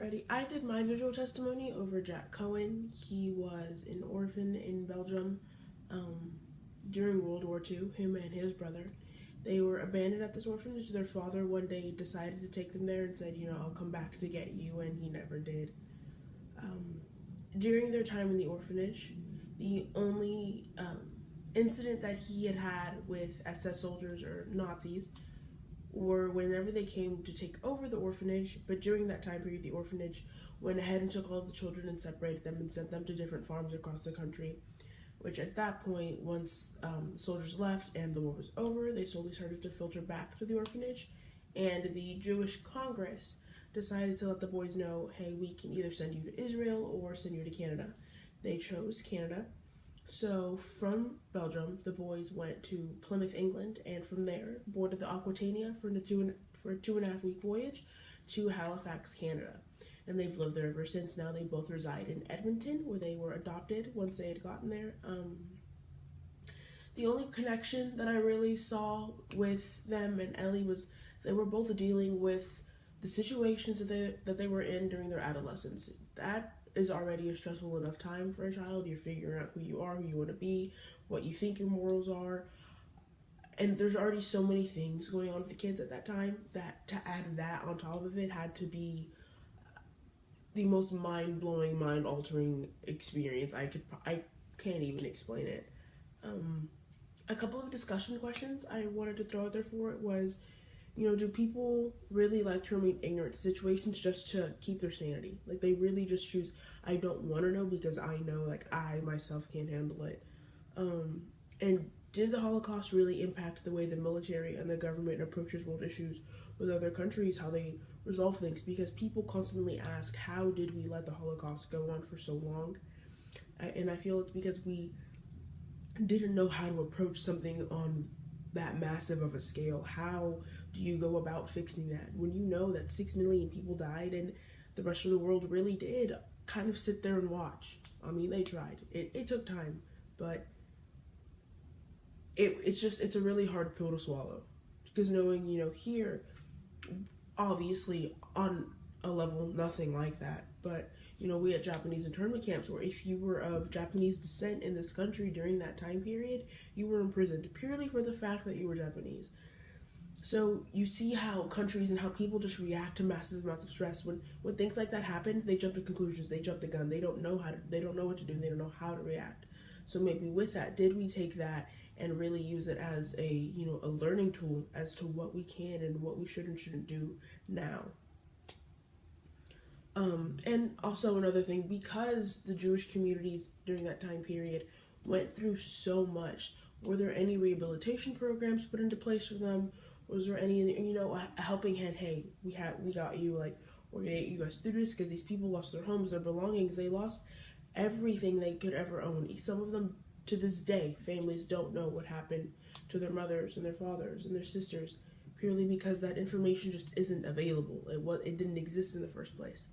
Alrighty, I did my visual testimony over Jack Cohen. He was an orphan in Belgium um, during World War II, him and his brother. They were abandoned at this orphanage. Their father one day decided to take them there and said, I'll come back to get you, and he never did. Um, During their time in the orphanage, the only incident that he had with SS soldiers or Nazis were whenever they came to take over the orphanage. But during that time period, the orphanage went ahead and took all of the children and separated them and sent them to different farms across the country. Which at that point, once the soldiers left and the war was over, they slowly started to filter back to the orphanage. And the Jewish Congress decided to let the boys know, hey, we can either send you to Israel or send you to Canada. They chose Canada. So from Belgium, the boys went to Plymouth, England, and from there boarded the Aquitania for a 2.5 week voyage to Halifax, Canada. And they've lived there ever since. Now they both reside in Edmonton, where they were adopted once they had gotten there. The only connection that I really saw with them and Ellie was they were both dealing with the situations that they were in during their adolescence. That is already a stressful enough time for a child. You're figuring out who you are, who you want to be, what you think your morals are. And there's already so many things going on with the kids at that time that to add that on top of it had to be the most mind-blowing, mind-altering experience. I can't even explain it. A couple of discussion questions I wanted to throw out there for it was, do people really like to remain ignorant to situations just to keep their sanity? Like, they really just choose, I don't want to know because I know, like, I myself can't handle it. And did the Holocaust really impact the way the military and the government approaches world issues with other countries, how they resolve things? Because people constantly ask, how did we let the Holocaust go on for so long? And I feel it's because we didn't know how to approach something on that massive of a scale. How do you go about fixing that when you know that 6 million people died and the rest of the world really did kind of sit there and watch? I mean, they tried. It took time, but it's a really hard pill to swallow, because knowing, here, obviously on a level nothing like that, but we had Japanese internment camps where if you were of Japanese descent in this country during that time period, you were imprisoned purely for the fact that you were Japanese. So you see how countries and how people just react to massive amounts of stress. When things like that happen, they jump to conclusions, they jump the gun, they don't know what to do, they don't know how to react. So maybe with that, did we take that and really use it as a learning tool as to what we can and what we should and shouldn't do now? And also another thing, because the Jewish communities during that time period went through so much, were there any rehabilitation programs put into place for them? Was there any, a helping hand? Hey, we got you. Like, we're gonna get you guys through this, because these people lost their homes, their belongings, they lost everything they could ever own. Some of them, to this day, families don't know what happened to their mothers and their fathers and their sisters, purely because that information just isn't available. It didn't exist in the first place.